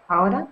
Ahora.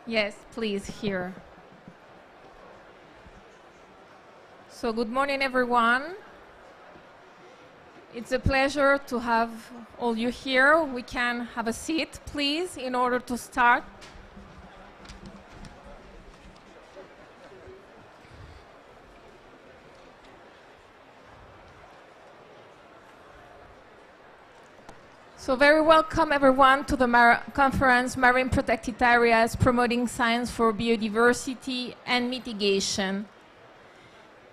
Yes, please, here. So good morning, everyone. It's a pleasure to have all you here. We can have a seat, please, in order to start. So very welcome everyone to the conference Marine Protected Areas Promoting Science for Biodiversity and Mitigation.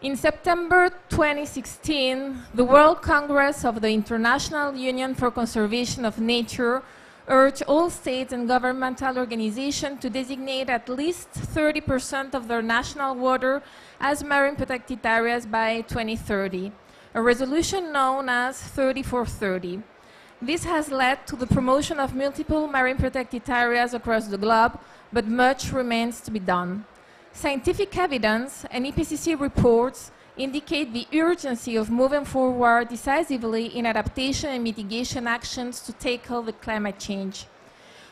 In September 2016, the World Congress of the International Union for Conservation of Nature urged all states and governmental organizations to designate at least 30% of their national water as marine protected areas by 2030, a resolution known as 30-4-30. This has led to the promotion of multiple marine protected areas across the globe, but much remains to be done. Scientific evidence and IPCC reports indicate the urgency of moving forward decisively in adaptation and mitigation actions to tackle the climate change.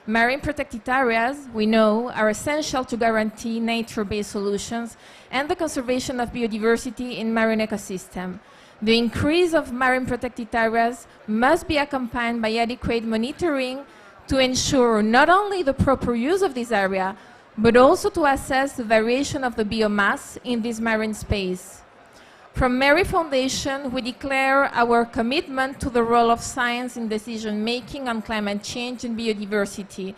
Marine protected areas, we know, are essential to guarantee nature-based solutions and the conservation of biodiversity in marine ecosystems. The increase of marine protected areas must be accompanied by adequate monitoring to ensure not only the proper use of this area, but also to assess the variation of the biomass in this marine space. From Mary Foundation, we declare our commitment to the role of science in decision-making on climate change and biodiversity.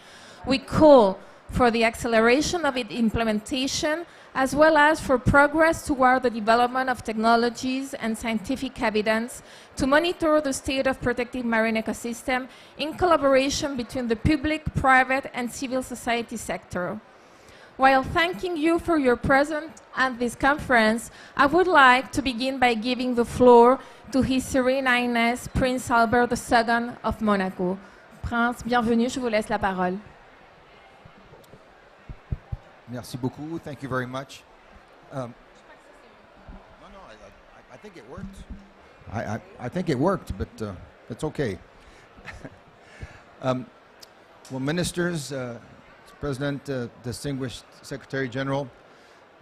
We call for the acceleration of its implementation, as well as for progress toward the development of technologies and scientific evidence to monitor the state of protected marine ecosystem in collaboration between the public, private, and civil society sector. While thanking you for your presence at this conference, I would like to begin by giving the floor to His Serene Highness Prince Albert II of Monaco. Prince, bienvenue, je vous laisse la parole. Merci beaucoup. Thank you very much. I think it worked. I think it worked, but it's okay. Well, ministers, President, distinguished Secretary General,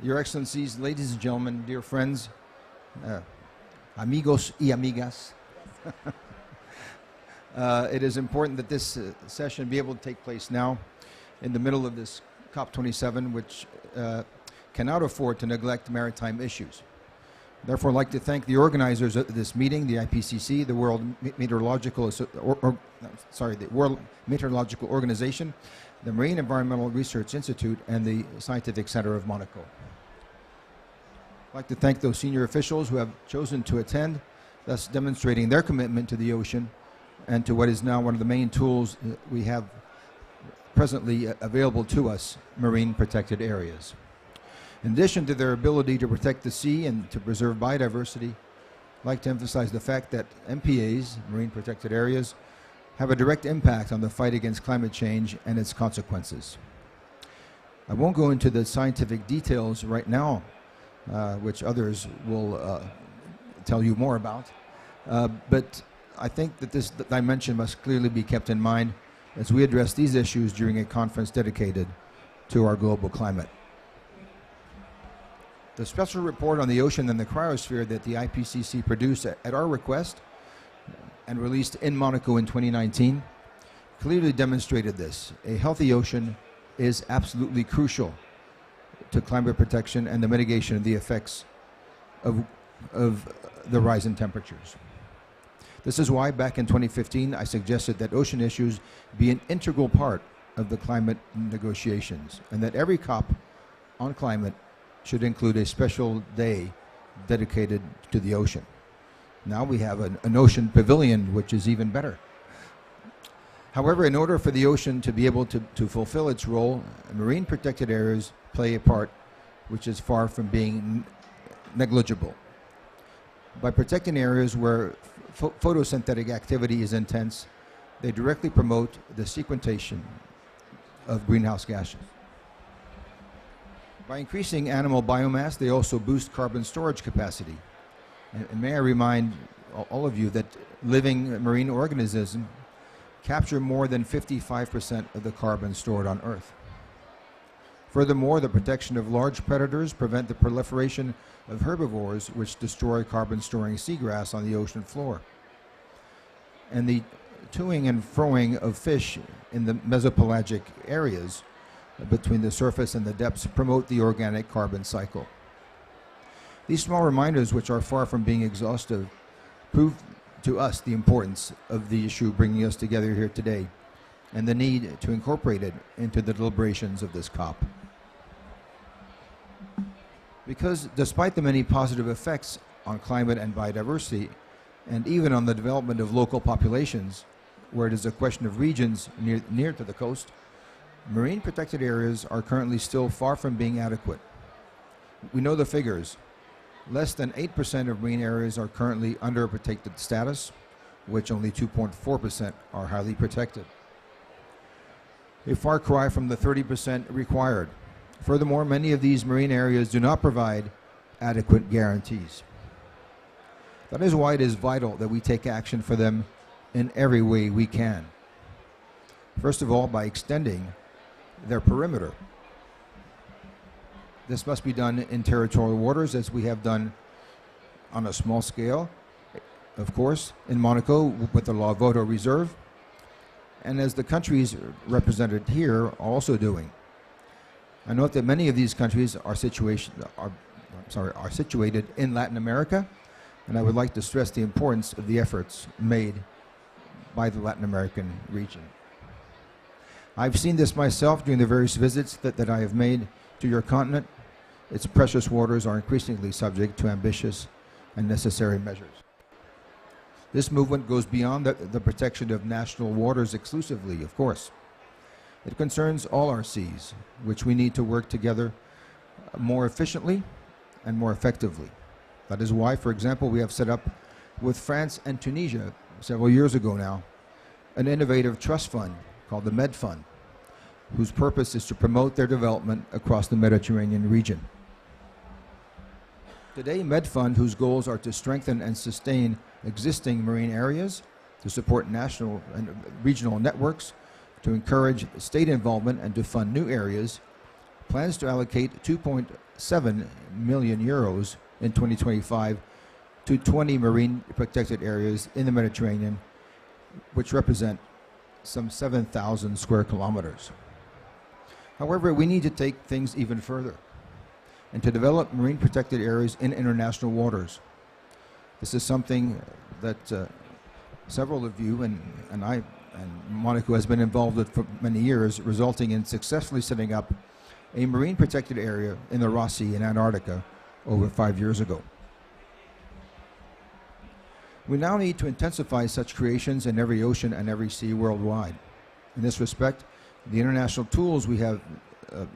Your Excellencies, ladies and gentlemen, dear friends, amigos y amigas. It is important that this session be able to take place now in the middle of this COP27, which cannot afford to neglect maritime issues. Therefore, I'd like to thank the organizers of this meeting, the IPCC, the World Meteorological Organization, the Marine Environmental Research Institute, and the Scientific Center of Monaco. I'd like to thank those senior officials who have chosen to attend, thus demonstrating their commitment to the ocean and to what is now one of the main tools that we have presently available to us, marine protected areas. In addition to their ability to protect the sea and to preserve biodiversity, I'd like to emphasize the fact that MPAs, marine protected areas, have a direct impact on the fight against climate change and its consequences. I won't go into the scientific details right now, which others will tell you more about, but I think that this dimension must clearly be kept in mind as we address these issues during a conference dedicated to our global climate. The special report on the ocean and the cryosphere that the IPCC produced at our request and released in Monaco in 2019 clearly demonstrated this. A healthy ocean is absolutely crucial to climate protection and the mitigation of the effects of the rise in temperatures. This is why back in 2015 I suggested that ocean issues be an integral part of the climate negotiations, and that every COP on climate should include a special day dedicated to the ocean. Now we have an ocean pavilion, which is even better. However, in order for the ocean to be able to fulfill its role, marine protected areas play a part which is far from being negligible. By protecting areas where photosynthetic activity is intense, they directly promote the sequestration of greenhouse gases. By increasing animal biomass, they also boost carbon storage capacity. And may I remind all of you that living marine organisms capture more than 55% of the carbon stored on Earth. Furthermore, the protection of large predators prevent the proliferation of herbivores which destroy carbon-storing seagrass on the ocean floor. And the toing and froing of fish in the mesopelagic areas between the surface and the depths promote the organic carbon cycle. These small reminders, which are far from being exhaustive, prove to us the importance of the issue bringing us together here today and the need to incorporate it into the deliberations of this COP. Because despite the many positive effects on climate and biodiversity, and even on the development of local populations, where it is a question of regions near to the coast, marine protected areas are currently still far from being adequate. We know the figures. Less than 8% of marine areas are currently under a protected status, which only 2.4% are highly protected. A far cry from the 30% required. Furthermore, many of these marine areas do not provide adequate guarantees. That is why it is vital that we take action for them in every way we can. First of all, by extending their perimeter. This must be done in territorial waters, as we have done on a small scale, of course, in Monaco with the La Voto Reserve, and as the countries represented here are also doing. I note that many of these countries are situated in Latin America, and I would like to stress the importance of the efforts made by the Latin American region. I've seen this myself during the various visits that I have made to your continent. Its precious waters are increasingly subject to ambitious and necessary measures. This movement goes beyond the protection of national waters exclusively, of course. It concerns all our seas, which we need to work together more efficiently and more effectively. That is why, for example, we have set up with France and Tunisia several years ago now an innovative trust fund called the Med Fund, whose purpose is to promote their development across the Mediterranean region. Today, Med Fund, whose goals are to strengthen and sustain existing marine areas, to support national and regional networks, to encourage state involvement and to fund new areas, plans to allocate 2.7 million euros in 2025 to 20 marine protected areas in the Mediterranean, which represent some 7,000 square kilometers. However, we need to take things even further and to develop marine protected areas in international waters. This is something that several of you and Monaco has been involved with for many years, resulting in successfully setting up a marine protected area in the Ross Sea in Antarctica over 5 years ago. We now need to intensify such creations in every ocean and every sea worldwide. In this respect, the international tools we have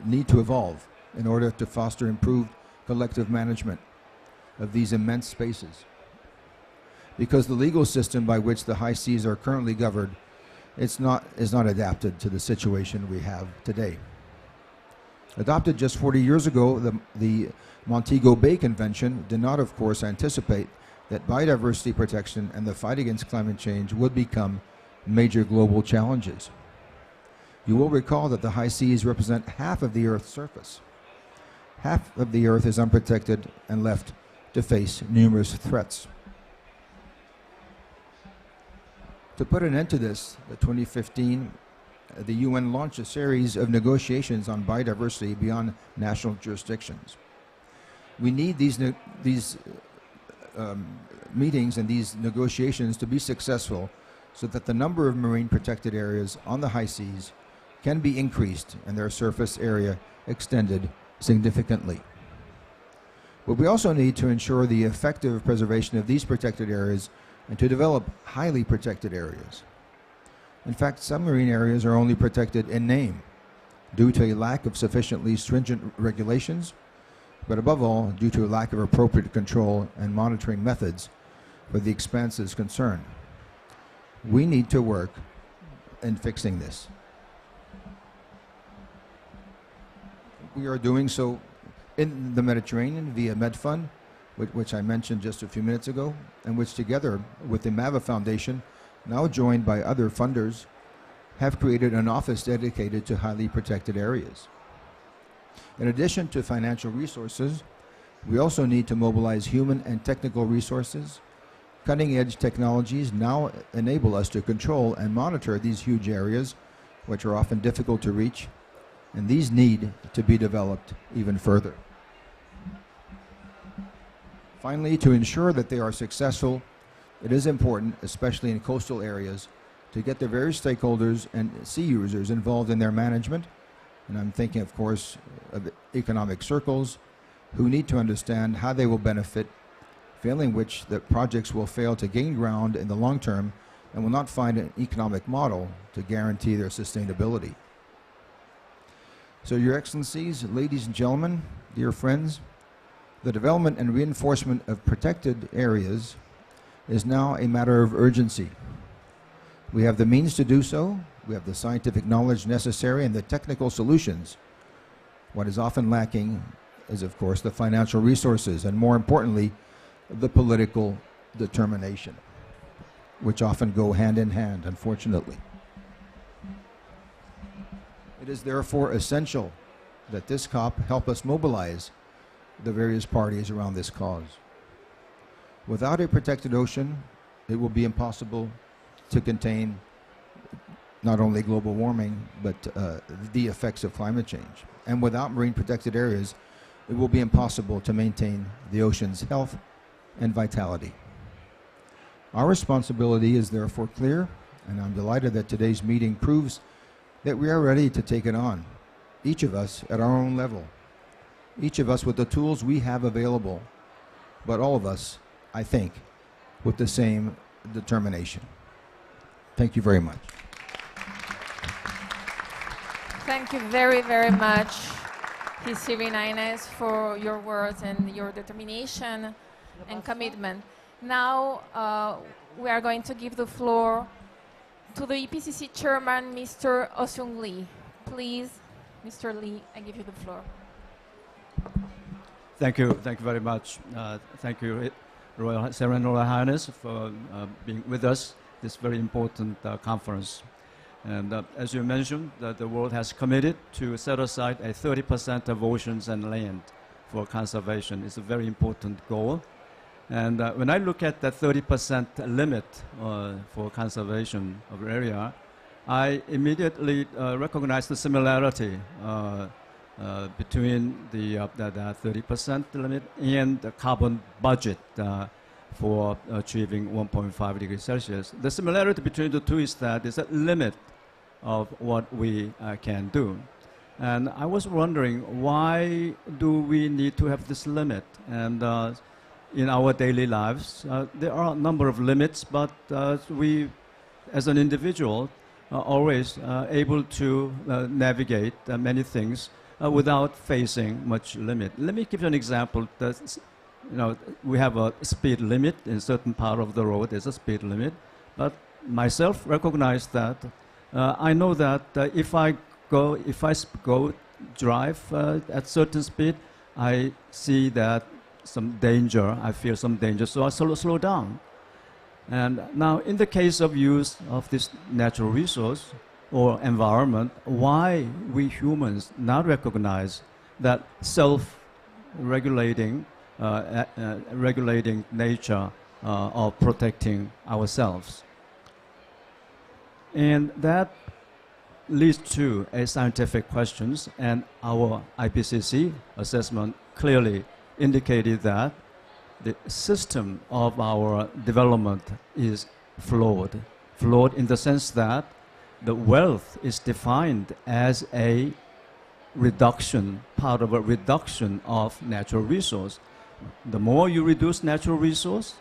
need to evolve in order to foster improved collective management of these immense spaces. Because the legal system by which the high seas are currently governed is not adapted to the situation we have today. Adopted just 40 years ago, the Montego Bay Convention did not, of course, anticipate that biodiversity protection and the fight against climate change would become major global challenges. You will recall that the high seas represent half of the Earth's surface. Half of the Earth is unprotected and left to face numerous threats. To put an end to this, in 2015, the UN launched a series of negotiations on biodiversity beyond national jurisdictions. We need these meetings and these negotiations to be successful so that the number of marine protected areas on the high seas can be increased and their surface area extended significantly. But we also need to ensure the effective preservation of these protected areas and to develop highly protected areas. In fact, some marine areas are only protected in name due to a lack of sufficiently stringent regulations, but above all, due to a lack of appropriate control and monitoring methods for the expanses concerned. We need to work in fixing this. We are doing so in the Mediterranean via MedFund, which I mentioned just a few minutes ago, and which together with the MAVA Foundation, now joined by other funders, have created an office dedicated to highly protected areas. In addition to financial resources, we also need to mobilize human and technical resources. Cutting-edge technologies now enable us to control and monitor these huge areas, which are often difficult to reach, and these need to be developed even further. Finally, to ensure that they are successful, it is important, especially in coastal areas, to get the various stakeholders and sea users involved in their management. And I'm thinking, of course, of economic circles, who need to understand how they will benefit, failing which the projects will fail to gain ground in the long term and will not find an economic model to guarantee their sustainability. So, Your Excellencies, ladies and gentlemen, dear friends, the development and reinforcement of protected areas is now a matter of urgency. We have the means to do so. We have the scientific knowledge necessary and the technical solutions. What is often lacking is, of course, the financial resources and, more importantly, the political determination, which often go hand in hand, unfortunately. It is therefore essential that this COP help us mobilize the various parties around this cause. Without a protected ocean, it will be impossible to contain not only global warming, but the effects of climate change. And without marine protected areas, it will be impossible to maintain the ocean's health and vitality. Our responsibility is therefore clear, and I'm delighted that today's meeting proves that we are ready to take it on, each of us at our own level, each of us with the tools we have available, but all of us, I think, with the same determination. Thank you very much. Thank you very, very much, His Highness, for your words and your determination and commitment. Now we are going to give the floor to the EPCC chairman, Mr. Oh-Seung Lee. Please, Mr. Lee, I give you the floor. Thank you very much. Thank you, Royal Highness, for being with us this very important conference. And as you mentioned, the world has committed to set aside 30% of oceans and land for conservation. It's a very important goal. And when I look at the 30% limit for conservation of area, I immediately recognize the similarity between the 30% limit and the carbon budget for achieving 1.5 degrees Celsius. The similarity between the two is that there's a limit of what we can do. And I was wondering, why do we need to have this limit? And in our daily lives, there are a number of limits, but we, as an individual, are always able to navigate many things without facing much limit. Let me give you an example. We have a speed limit in certain part of the road. There's a speed limit, but myself recognize that I know that if I go drive at certain speed, I see that some danger. I feel some danger, so I slow down. And now, in the case of use of this natural resource or environment, why we humans not recognize that self-regulating regulating nature of protecting ourselves? And that leads to a scientific questions, and our IPCC assessment clearly indicated that the system of our development is flawed. Flawed in the sense that the wealth is defined as a reduction, part of a reduction of natural resource. The more you reduce natural resource,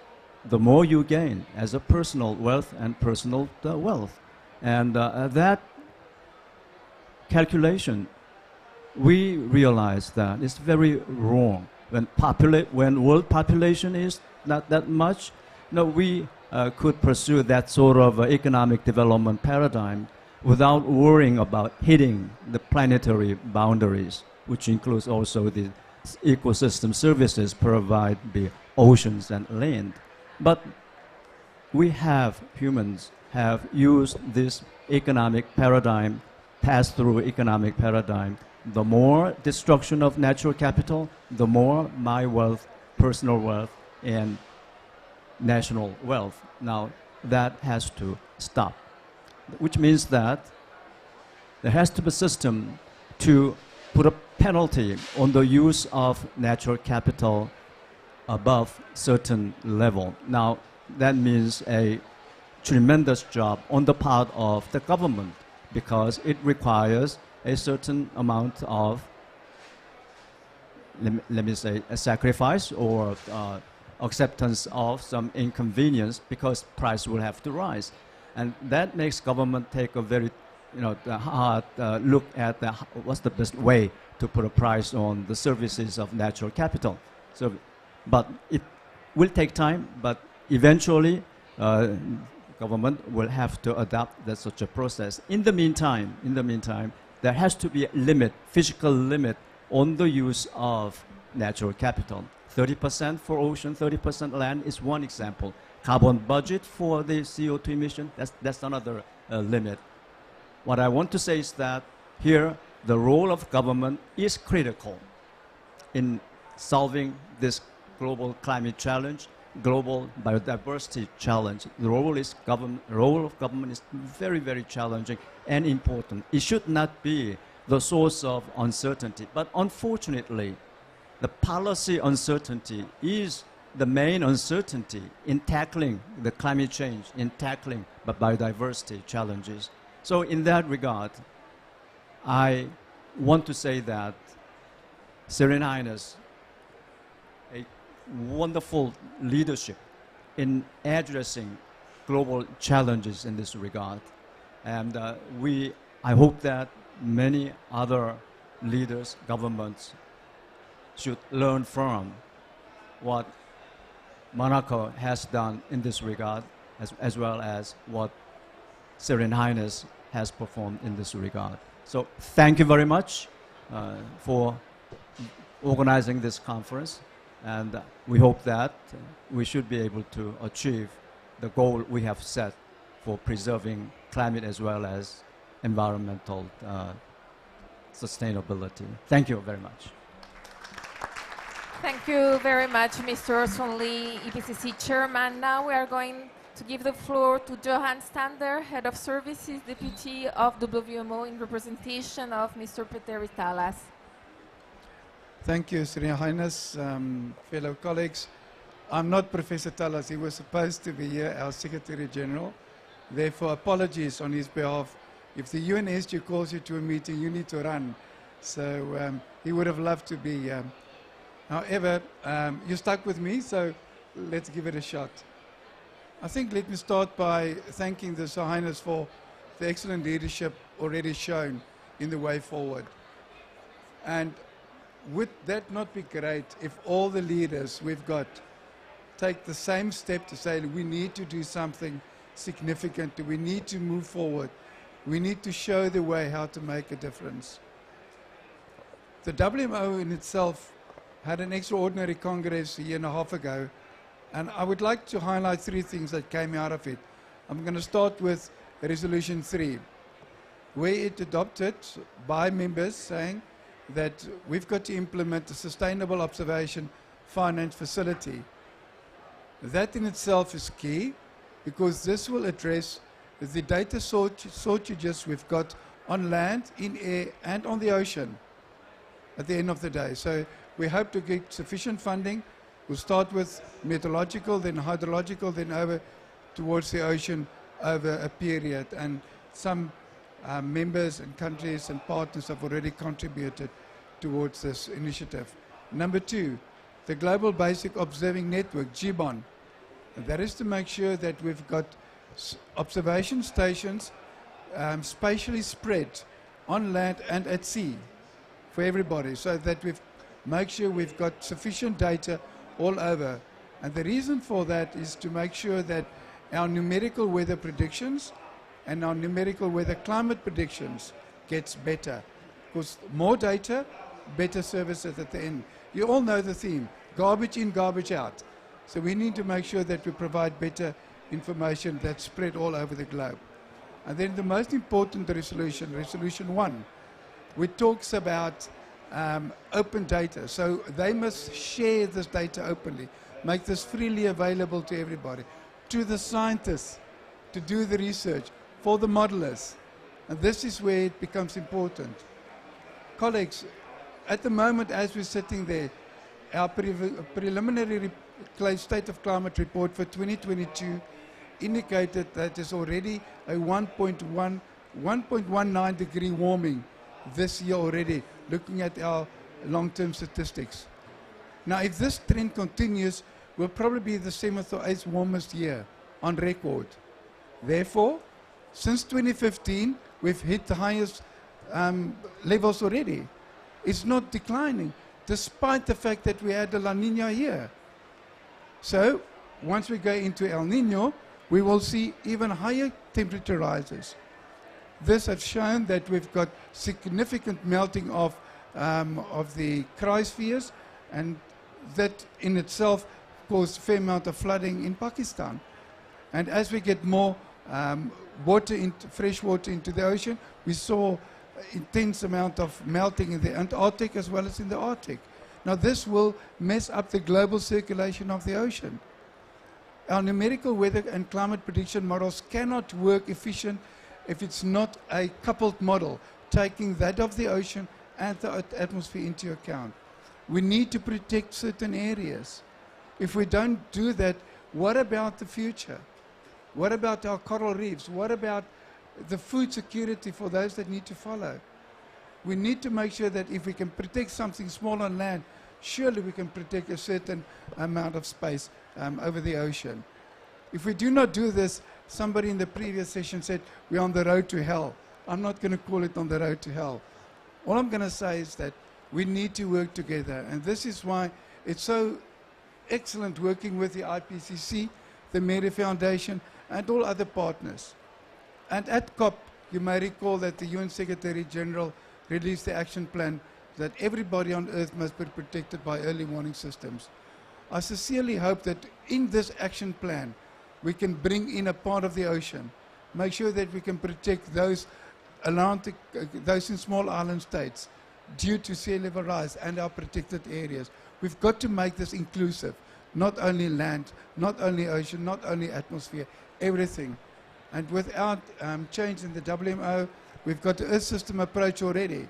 the more you gain as a personal wealth and personal wealth. And that calculation, we realize that it's very wrong. When world population is not that much, no, we could pursue that sort of economic development paradigm without worrying about hitting the planetary boundaries, which includes also the ecosystem services provided by oceans and land. But humans have used this economic paradigm, pass-through economic paradigm. The more destruction of natural capital, the more my wealth, personal wealth, and national wealth. Now, that has to stop, which means that there has to be a system to put a penalty on the use of natural capital above certain level. Now, that means a tremendous job on the part of the government, because it requires a certain amount of, let me say, a sacrifice or acceptance of some inconvenience, because price will have to rise. And that makes government take a very hard look at what's the best way to put a price on the services of natural capital. So, but it will take time, but eventually government will have to adopt such a process. In the meantime, there has to be a limit, physical limit on the use of natural capital. 30% for ocean, 30% land is one example. Carbon budget for the CO2 emission, that's another limit. What I want to say is that here the role of government is critical in solving this global climate challenge, global biodiversity challenge. The role of government is very, very challenging and important. It should not be the source of uncertainty. But unfortunately, the policy uncertainty is the main uncertainty in tackling the climate change, in tackling the biodiversity challenges. So in that regard, I want to say that Serene Highness, a wonderful leadership in addressing global challenges in this regard. And I hope that many other leaders, governments, should learn from what Monaco has done in this regard, as well as what Serene Highness has performed in this regard. So thank you very much for organizing this conference, and we hope that we should be able to achieve the goal we have set for preserving climate as well as environmental sustainability. Thank you very much. Thank you very much, Mr. Son Lee, EPCC Chairman. Now we are going to give the floor to Johan Stander, Head of Services, Deputy of WMO, in representation of Mr. Protegidas. Thank you, Serene Highness, fellow colleagues. I'm not Professor Talas. He was supposed to be here, our Secretary General. Therefore, apologies on his behalf. If the UNSG calls you to a meeting, you need to run. So he would have loved to be here. However, you stuck with me, so let's give it a shot. I think let me start by thanking the Serene Highness for the excellent leadership already shown in the way forward. And would that not be great if all the leaders we've got take the same step to say we need to do something significant, we need to move forward, we need to show the way how to make a difference. The WMO in itself had an extraordinary congress a year and a half ago, and I would like to highlight three things that came out of it. I'm going to start with Resolution 3, where it adopted by members saying that we've got to implement a sustainable observation finance facility. That in itself is key, because this will address the data shortages we've got on land, in air, and on the ocean at the end of the day. So we hope to get sufficient funding. We'll start with meteorological, then hydrological, then over towards the ocean over a period. And some members and countries and partners have already contributed towards this initiative. Number 2, the Global Basic Observing Network, GBON. And that is to make sure that we've got observation stations spatially spread on land and at sea for everybody, so that we've make sure we've got sufficient data all over. And the reason for that is to make sure that our numerical weather predictions and our numerical weather climate predictions gets better. Because more data, better services at the end. You all know the theme, garbage in, garbage out. So we need to make sure that we provide better information that's spread all over the globe. And then the most important resolution, Resolution 1, which talks about open data. So they must share this data openly, make this freely available to everybody, to the scientists, to do the research, for the modelers. And this is where it becomes important. Colleagues, at the moment as we're sitting there, our preliminary State of Climate report for 2022 indicated that there's already a 1.19 degree warming this year already, looking at our long-term statistics. Now, if this trend continues, we'll probably be the 7th or 8th warmest year on record. Therefore, since 2015, we've hit the highest levels already. It's not declining, despite the fact that we had a La Nina year. So, once we go into El Nino, we will see even higher temperature rises. This has shown that we've got significant melting of the cryospheres, and that in itself caused a fair amount of flooding in Pakistan. And as we get more fresh water into the ocean, we saw intense amount of melting in the Antarctic as well as in the Arctic. Now this will mess up the global circulation of the ocean. Our numerical weather and climate prediction models cannot work efficient if it's not a coupled model, taking that of the ocean and the atmosphere into account. We need to protect certain areas. If we don't do that, what about the future? What about our coral reefs? What about the food security for those that need to follow? We need to make sure that if we can protect something small on land, surely we can protect a certain amount of space over the ocean. If we do not do this, somebody in the previous session said we're on the road to hell. I'm not going to call it on the road to hell. All I'm going to say is that we need to work together, and this is why it's so excellent working with the IPCC, the Mary Foundation, and all other partners. And at COP, you may recall that the UN Secretary General released the action plan that everybody on Earth must be protected by early warning systems. I sincerely hope that in this action plan, we can bring in a part of the ocean, make sure that we can protect those those in small island states due to sea level rise and our protected areas. We've got to make this inclusive, not only land, not only ocean, not only atmosphere, everything. And without change in the WMO, we've got the Earth system approach already.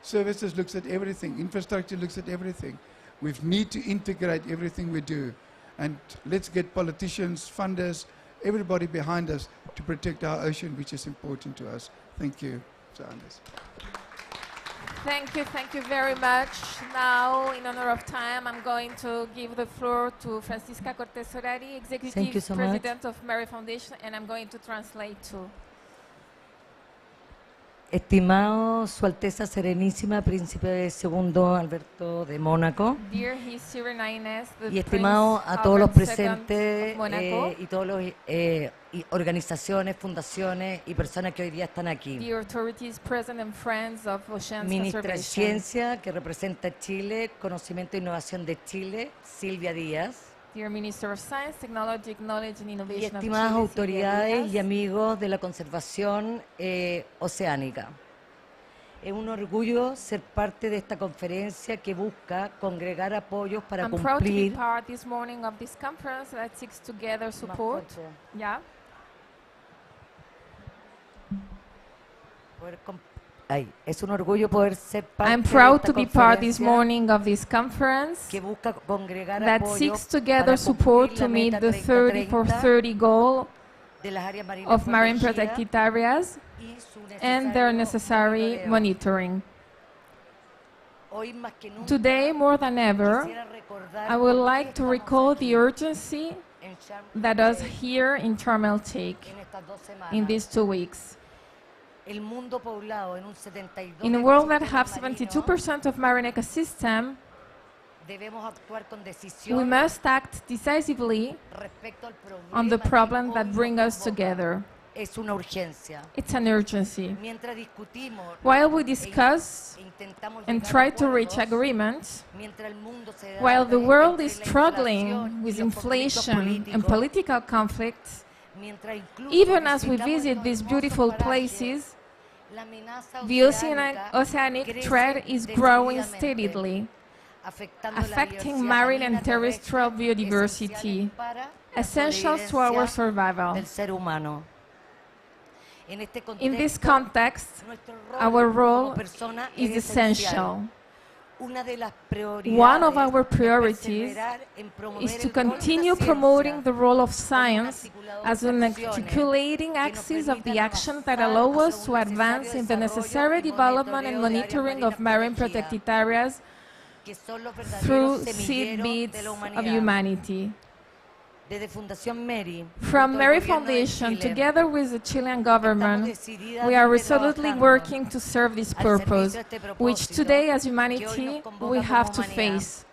Services looks at everything, infrastructure looks at everything. We need to integrate everything we do. And let's get politicians, funders, everybody behind us to protect our ocean, which is important to us. Thank you. Thank you very much. Now, in honor of time, I'm going to give the floor to Francisca Cortés Orari, Executive President of Mary Foundation, and I'm going to translate too. Estimado Su Alteza Serenísima Príncipe Segundo Alberto de Mónaco, Dear His Serene Highness, the y estimado Prince a todos los Albert II presentes of Monaco, y todas las organizaciones, fundaciones y personas que hoy día están aquí. the authorities present and friends of Oceans Ministra de Conservation. Ciencia, que representa a Chile, Conocimiento e Innovación de Chile, Silvia Díaz. Dear Minister of Science, Technology, Knowledge and Y Innovation of estimadas Chile, autoridades Silvia y Díaz. amigos de la conservación oceánica. Es un orgullo ser parte de esta conferencia que busca congregar apoyos para I'm proud to be cumplir. part this morning of this conference that seeks together support. Yeah. Es un orgullo poder ser parte I'm de proud esta to be part this conferencia morning of this conference que busca congregar that apoyos seeks together para support cumplir to la meet meta the 30 for 30 30 goal de las áreas marinas of marine protegidas protected areas y su and their necesario necessary monitoreo. monitoring. Hoy más que nunca Today, more than ever, quisiera recordar I would por qué like to estamos recall aquí the urgency en Sharm el that us Sheikh here in Sharm el Sheikh en estas 2 semanas. in these 2 weeks. El mundo poblado en un 72% In a world that has 72% of marine ecosystem, debemos actuar con we decisión must act decisively respecto al on the problema problem que that hoy bring nos us convoca. together. Es una urgencia. It's an urgency. Mientras discutimos While we discuss e intentamos and llegar a try to reach acuerdos, agreements, mientras el mundo se da while the world is entre la struggling inflación with y los conflictos inflation and políticos, political conflicts, mientras incluso even as we visitamos visit estos these hermosos beautiful parajes, places, la amenaza the oceanic crece threat is growing decididamente, steadily, afectando la affecting biodiversidad marine marina and terrestrial terrestre, biodiversity, esenciales para la essential to our sobrevivencia survival. del ser humano. En este In this contexto, context, nuestro our como role persona is es essential. Una de las One of prioridades our es priorities perseverar en promover is to el rol de la continue ciencia promoting the role of como un science articulador as de an acciones articulating que nos axis of the permitan actions that avanzar allow hacia us to un advance in the necesario necessary desarrollo y development and monitoreo de áreas monitoring of marinas marine protegidas, protected areas que son los through verdaderos seed semilleros beads de la of humanidad. humanity. Desde Fundación Mary, From junto al Mary gobierno de Foundation, Chile, together with the Chilean estamos government, decididamente we are resolutely trabajando working to serve this al servicio purpose, de este which propósito today as que hoy humanity nos convoca we como have to humanidad. face.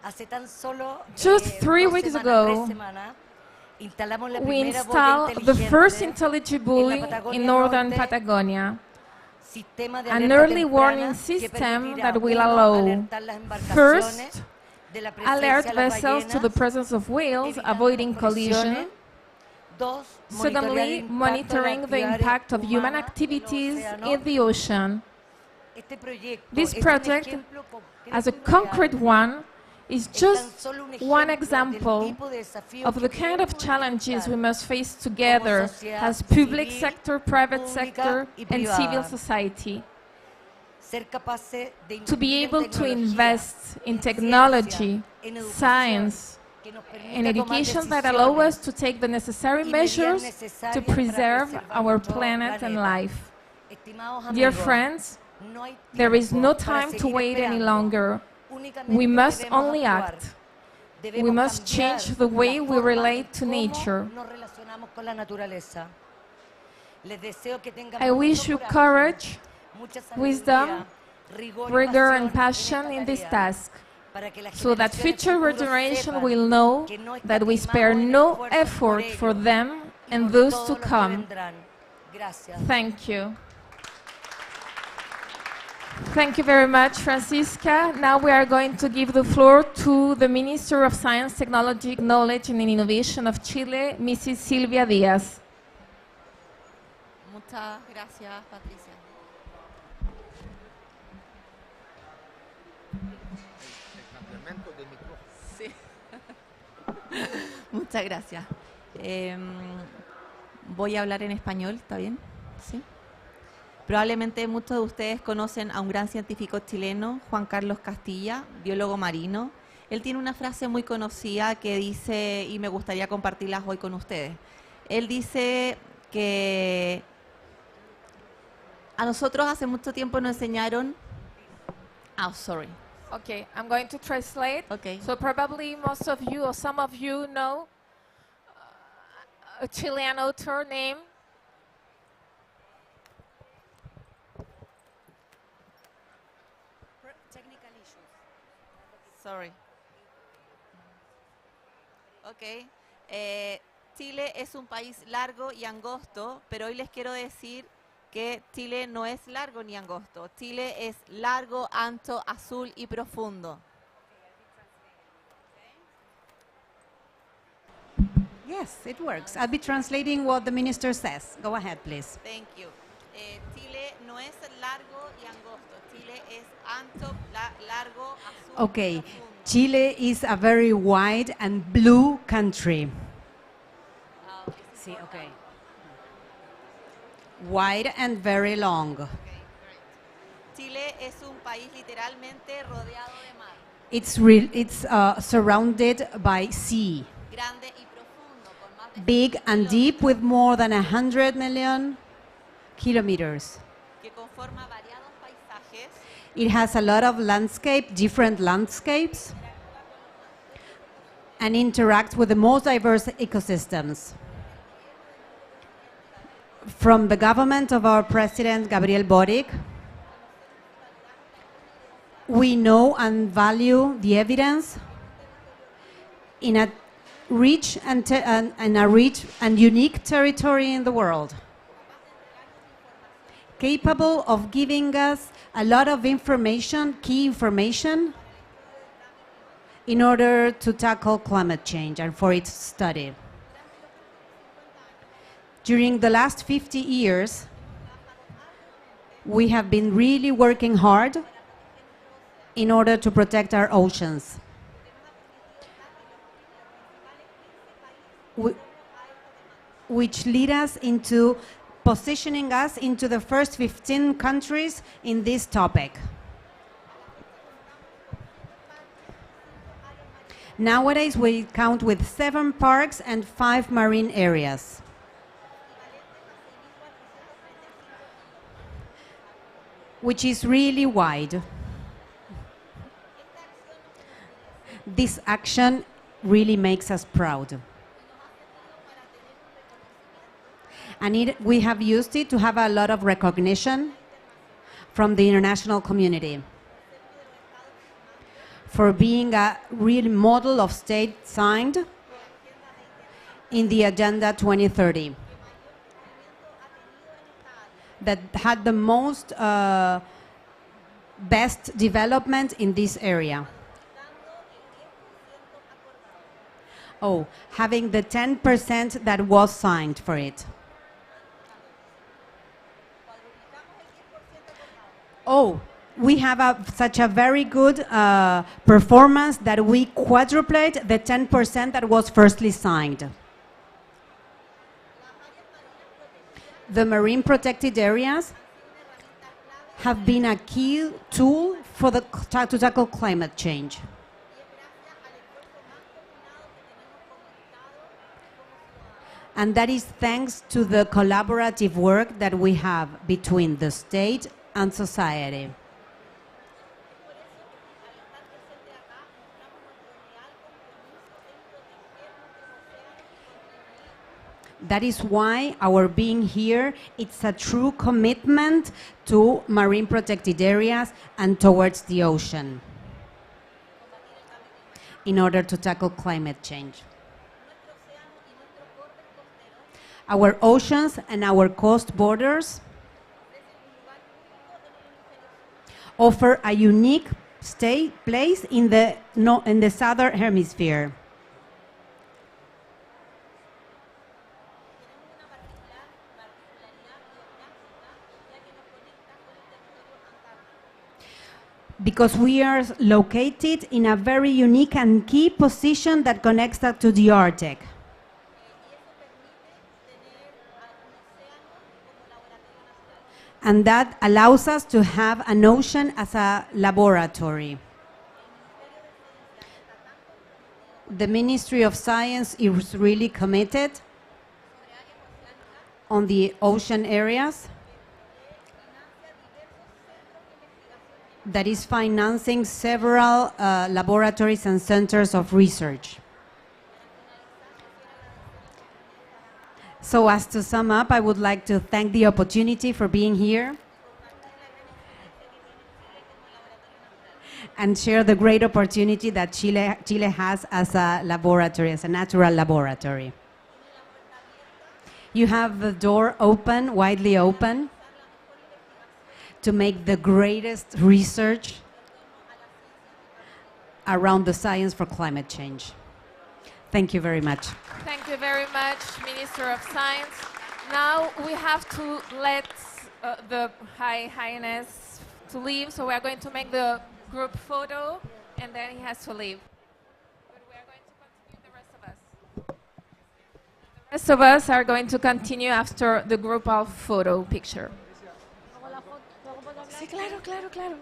Hace tan solo Just 3 2 weeks semanas, ago, 3 semanas, instalamos la we primera boya installed the first inteligente intelligent buoy in northern Norte, Patagonia, sistema de an alerta early temprana warning que system permitirá, that will uno, allow alertar las embarcaciones first de la presencia alert de las vessels to the ballenas, presence of whales, evitando avoiding colisiones. collision. Dos, Secondly, monitoring the impact of human activities in the ocean. Este proyecto This es un project, ejemplo concreto as a y real. concrete one, is Es tan just solo un one ejemplo del example tipo de desafíos of que the kind of debemos challenges we enfrentar must face together sociedad as public civil, sector, private pública sector, y and civil privada. society. Ser capaces de To be invertir en able to tecnología, invest in en technology, ciencia, en educación, science, que nos permita and tomar education that allow us decisiones to take the necessary y medidas measures necesarias to para preserve preservar our nuestro planet and planeta. life. Estimados Dear amigos, friends, no hay there is tiempo no para time to seguir wait any esperando. longer. Únicamente We must debemos only actuar. act. Debemos We must cambiar change the way la we forma relate en to cómo nature. nos relacionamos con la naturaleza. Les deseo que tengan I wish mucho you coraje, courage, mucha wisdom, sabiduría, rigor y rigor, and en passion esta in this tarea, task, para que las so that generaciones future futuras generation sepan will know que no that we escatimamos spare en no esfuerzos effort por for ello them y and por those todos to los que come. vendrán. Gracias. Thank you. Thank you very much, Francisca. Now we are going to give the floor to the Minister of Science, Technology, Knowledge and Innovation of Chile, Mrs. Silvia Díaz. Muchas gracias, Patricia. Sí. Muchas gracias. Voy a hablar en español, ¿está bien? Sí. Probablemente muchos de ustedes conocen a un gran científico chileno, Juan Carlos Castilla, biólogo marino. Él tiene una frase muy conocida que dice, y me gustaría compartirlas hoy con ustedes. Él dice que a nosotros hace mucho tiempo nos enseñaron... Oh, sorry. Okay, I'm going to translate. Okay. So probably most of you or some of you know a Chilean author named Sorry. Ok. Chile es un país largo y angosto, pero hoy les quiero decir que Chile no es largo ni angosto. Chile es largo, ancho, azul y profundo. Yes, it works. I'll be translating what the minister says. Go ahead, please. Thank you. Chile no es largo y angosto. Chile es ancho, largo, azul Okay. y profundo. Chile is a very wide and blue country. Sí, okay. wide and very long. Chile es un país literalmente rodeado de mar, It's surrounded by sea, grande y profundo, con más de big and deep, with more than 100 million kilometers. que conforma variados paisajes It has a lot of different landscapes, and interacts with the most diverse ecosystems. From the government of our president, Gabriel Boric, we know and value the evidence in a rich and unique territory in the world, capable of giving us a lot of information, key information, in order to tackle climate change and for its study. During the last 50 years, we have been really working hard in order to protect our oceans. Which lead us into positioning us into the first 15 countries in this topic. Nowadays, we count with 7 parks and 5 marine areas. Which is really wide. This action really makes us proud. And we have used it to have a lot of recognition from the international community for being a real model of state signed in the Agenda 2030 that had the most best development in this area. Oh, having the 10% that was signed for it. Oh, we have such a very good performance that we quadrupled the 10% that was firstly signed. The marine protected areas have been a key tool for to tackle climate change. And that is thanks to the collaborative work that we have between the state and society. That is why our being here, it's a true commitment to marine protected areas and towards the ocean in order to tackle climate change. Our oceans and our coast borders offer a unique place in the southern hemisphere. Because we are located in a very unique and key position that connects us to the Arctic. And that allows us to have an ocean as a laboratory. The Ministry of Science is really committed on the ocean areas, that is financing several laboratories and centers of research. So as to sum up, I would like to thank the opportunity for being here and share the great opportunity that Chile has as a laboratory, as a natural laboratory. You have the door open, widely open, to make the greatest research around the science for climate change. Thank you very much. Thank you very much, Minister of Science. Now we have to let the Highness to leave, so we are going to make the group photo, and then he has to leave. But we are going to continue, the rest of us. Rest of us are going to continue after the group of photo picture. Sí, claro, claro, claro.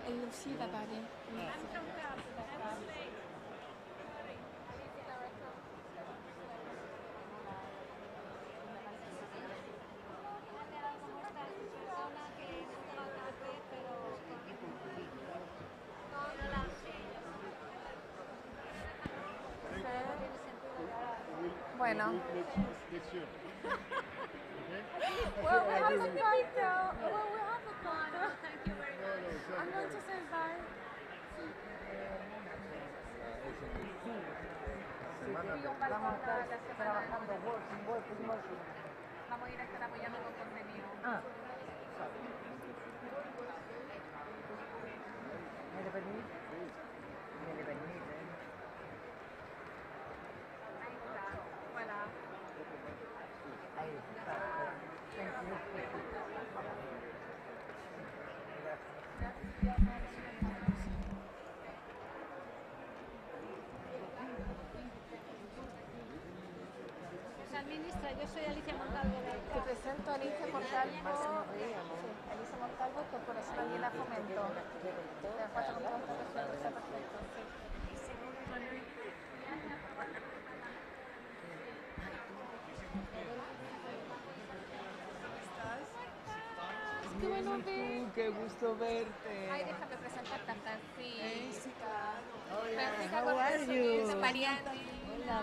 Elle aussi va parler. Bueno. Well, we have a photo. Well, we have a photo. Thank you very much. I'm going to say bye. Vamos a ir a estar apoyando con contenido. ¿Me le permite? Me le permite. Ahí está. Voilà. Ahí está. Ministra, yo soy Alicia Montalvo. Te presento a Alicia Montalvo. Sí, Alicia Montalvo, Corporación Andina Fomento. De Paso con todo está perfecto. Qué bueno verte. Qué gusto verte. Ay, déjame presentarte a Francisca. Hola, Francisca how are you? Mariana. Hola,